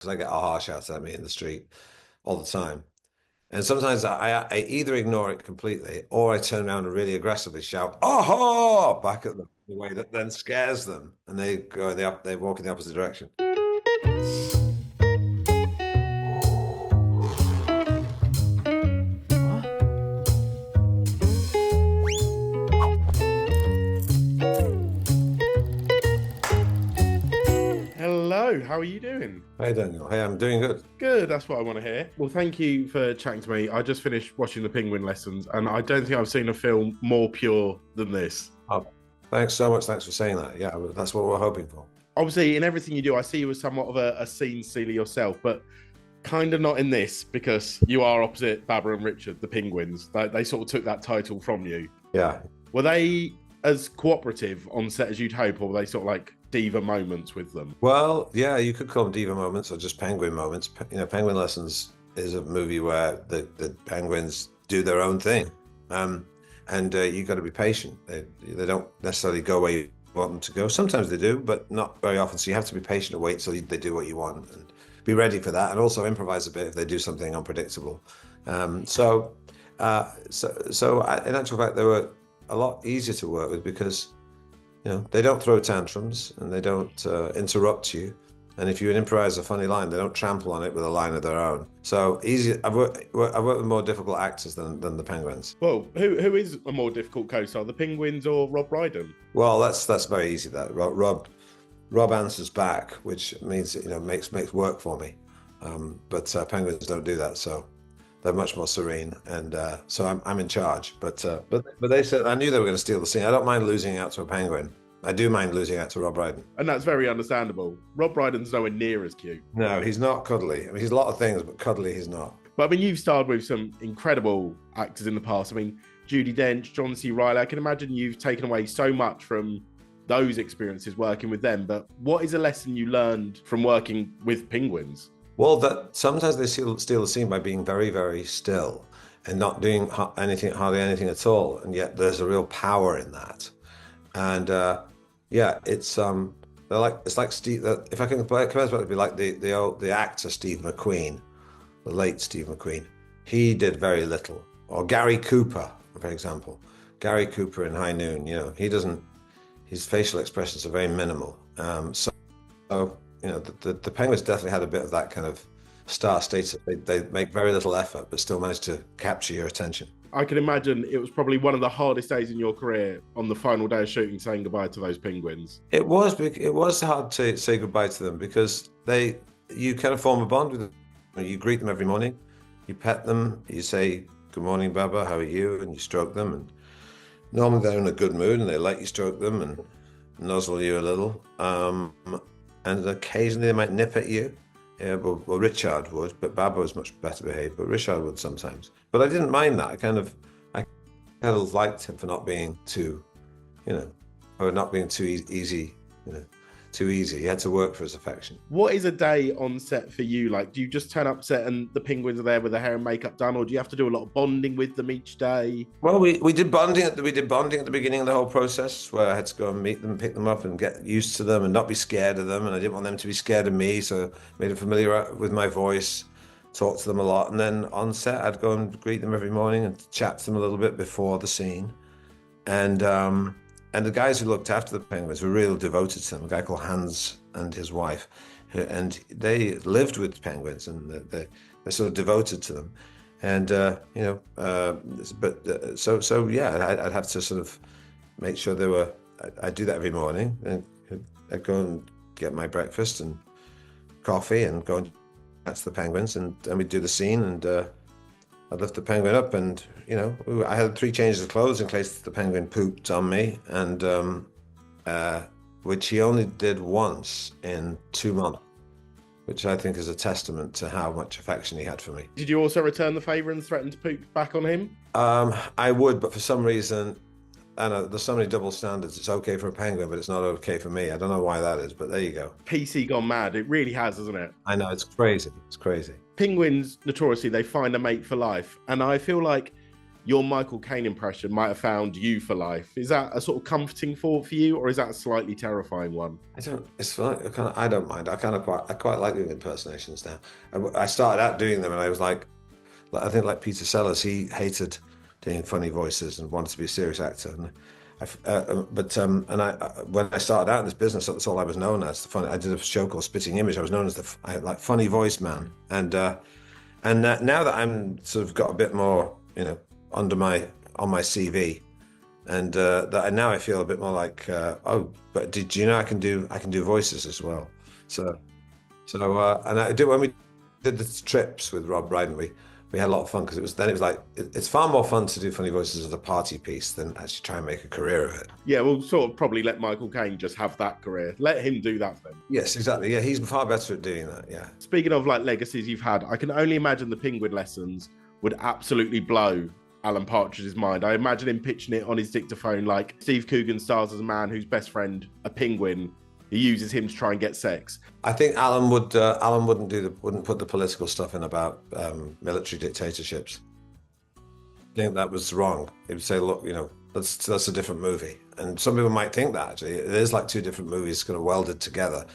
because I get aha shouts at me in the street all the time. And sometimes I either ignore it completely or I turn around and really aggressively shout, aha, back at them in a way that then scares them. And they walk in the opposite direction. Hello, how are you doing? Hey, Daniel. Hey, I'm doing good. Good, that's what I want to hear. Well, thank you for chatting to me. I just finished watching the Penguin lessons, and I don't think I've seen a film more pure than this. Oh, thanks so much. Thanks for saying that. Yeah, that's what we're hoping for. Obviously, in everything you do, I see you as somewhat of a scene stealer yourself, but kind of not in this because you are opposite Baba and Richard, the Penguins. They sort of took that title from you. Yeah. Were they as cooperative on set as you'd hope, or were they sort of like diva moments with them? Well, yeah, you could call them diva moments or just penguin moments. Penguin Lessons is a movie where the penguins do their own thing. And you got to be patient. They don't necessarily go where you want them to go. Sometimes they do, but not very often. So you have to be patient and wait till they do what you want and be ready for that. And also improvise a bit if they do something unpredictable. So in actual fact, they were a lot easier to work with because they don't throw tantrums and they don't interrupt you. And if you improvise a funny line, they don't trample on it with a line of their own. So easy. I've worked with more difficult actors than the Penguins. Well, who is a more difficult co-star, the Penguins or Rob Brydon? Well, that's very easy. That Rob answers back, which means makes work for me. But Penguins don't do that, so they're much more serene, and so I'm in charge. But they said I knew they were going to steal the scene. I don't mind losing out to a penguin. I do mind losing out to Rob Brydon. And that's very understandable. Rob Brydon's nowhere near as cute. No, he's not cuddly. I mean, he's a lot of things, but cuddly he's not. But I mean, you've starred with some incredible actors in the past. I mean, Judi Dench, John C. Reilly. I can imagine you've taken away so much from those experiences working with them. But what is a lesson you learned from working with penguins? Well, that sometimes they steal the scene by being very, very still and not doing hardly anything at all. And yet there's a real power in that. And it's like Steve. If I can compare it, it'd be like the actor Steve McQueen, the late Steve McQueen. He did very little. Or Gary Cooper, for example. Gary Cooper in High Noon. He doesn't. His facial expressions are very minimal. The Penguins definitely had a bit of that kind of star status. They make very little effort, but still manage to capture your attention. I can imagine it was probably one of the hardest days in your career on the final day of shooting, saying goodbye to those penguins. It was hard to say goodbye to them because you kind of form a bond with them. You greet them every morning, you pet them, you say, "Good morning, Baba, how are you?" and you stroke them. And normally they're in a good mood and they let you stroke them and nuzzle you a little. And occasionally they might nip at you. Yeah, well, Richard would, but Baba was much better behaved. But Richard would sometimes. But I didn't mind that. I kind of liked him for not being too, or not being too easy. Too easy. He had to work for his affection. What is a day on set for you like? Do you just turn up set and the penguins are there with their hair and makeup done, or do you have to do a lot of bonding with them each day? Well, we did bonding at the beginning of the whole process, where I had to go and meet them, pick them up, and get used to them, and not be scared of them. And I didn't want them to be scared of me, so I made them familiar with my voice, talk to them a lot, and then on set I'd go and greet them every morning and chat to them a little bit before the scene, and the guys who looked after the penguins were really devoted to them. A guy called Hans and his wife, and they lived with penguins, and they're sort of devoted to them. And I'd have to sort of make sure they were. I'd do that every morning, and I'd go and get my breakfast and coffee, and go and chat to the penguins, and we'd do the scene, and I'd lift the penguin up, and I had 3 changes of clothes in case the penguin pooped on me, and which he only did once in 2 months, which I think is a testament to how much affection he had for me. Did you also return the favour and threaten to poop back on him? I would, but for some reason, I know there's so many double standards. It's okay for a penguin, but it's not okay for me. I don't know why that is, but there you go. PC gone mad. It really has, hasn't it? I know, it's crazy. It's crazy. Penguins, notoriously, they find a mate for life. And I feel like your Michael Caine impression might have found you for life. Is that a sort of comforting thought for you, or is that a slightly terrifying one? I don't. It's fine. I don't mind. I quite like doing impersonations now. I started out doing them, and I was like I think like Peter Sellers, he hated doing funny voices and wanted to be a serious actor. And when I started out in this business, that's all I was known as. I did a show called Spitting Image. I was known as the funny voice man. And now that I'm sort of got a bit more, on my CV, and now I feel a bit more like, oh, but did you know I can do voices as well? And I did when we did the trips with Rob Brydon, we had a lot of fun because it was like it's far more fun to do funny voices as a party piece than actually try and make a career of it. Yeah, we'll sort of probably let Michael Caine just have that career. Let him do that thing. Yes, exactly. Yeah, he's far better at doing that. Yeah. Speaking of like legacies you've had, I can only imagine the Penguin lessons would absolutely blow Alan Partridge's mind. I imagine him pitching it on his dictaphone like Steve Coogan stars as a man whose best friend, a penguin, he uses him to try and get sex. I think Alan wouldn't put the political stuff in about military dictatorships. I think that was wrong. He would say, look, that's a different movie. And some people might think that actually it is like two different movies kind of welded together.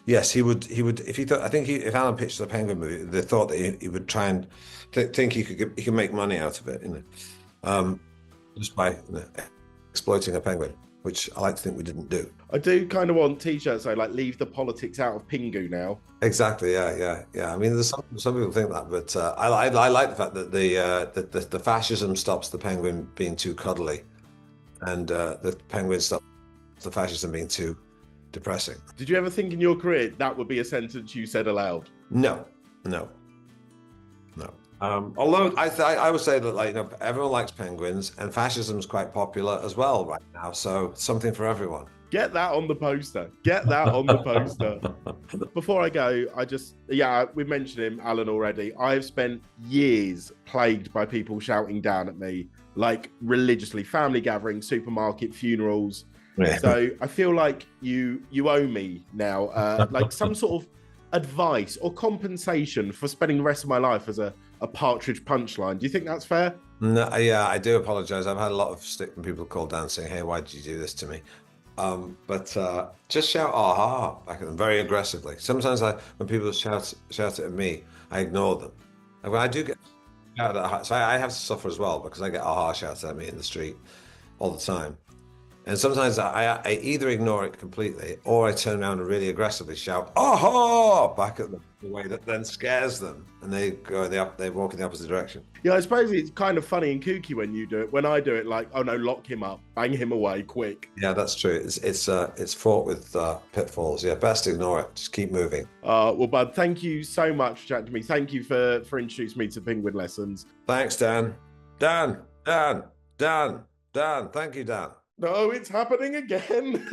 Yes, he would if he thought. I think if Alan pitched the Penguin movie, they thought that he would try and think he could make money out of it, just by exploiting a penguin, which I like to think we didn't do. I do kind of want t-shirts though, like leave the politics out of Pingu now. Exactly. Yeah. I mean, there's some people think that, but I like the fact that the fascism stops the penguin being too cuddly, and the penguin stops the fascism being too depressing. Did you ever think in your career that would be a sentence you said aloud? No. Although I would say that everyone likes penguins, and fascism is quite popular as well right now. So something for everyone. Get that on the poster. Get that on the poster. Before I go, we've mentioned him, Alan, already. I've spent years plagued by people shouting down at me, like religiously, family gatherings, supermarket, funerals. Yeah. So I feel like you owe me now, like some sort of advice or compensation for spending the rest of my life as a Partridge punchline. Do you think that's fair? No, yeah, I do apologize. I've had a lot of stick from people call down saying, hey, why did you do this to me? But just shout aha back at them very aggressively. Sometimes when people shout it at me, I ignore them. And when I do get shouted at, so I have to suffer as well because I get aha shouted at me in the street all the time. And sometimes I either ignore it completely or I turn around and really aggressively shout "aha" back at them in a way that then scares them, and they walk in the opposite direction. Yeah, I suppose it's kind of funny and kooky when you do it. When I do it, like, oh no, lock him up, bang him away, quick. Yeah, that's true. It's fraught with pitfalls. Yeah, best ignore it. Just keep moving. Well, Bud, thank you so much for chatting to me. Thank you for introducing me to Penguin lessons. Thanks, Dan. Dan. Thank you, Dan. No, it's happening again.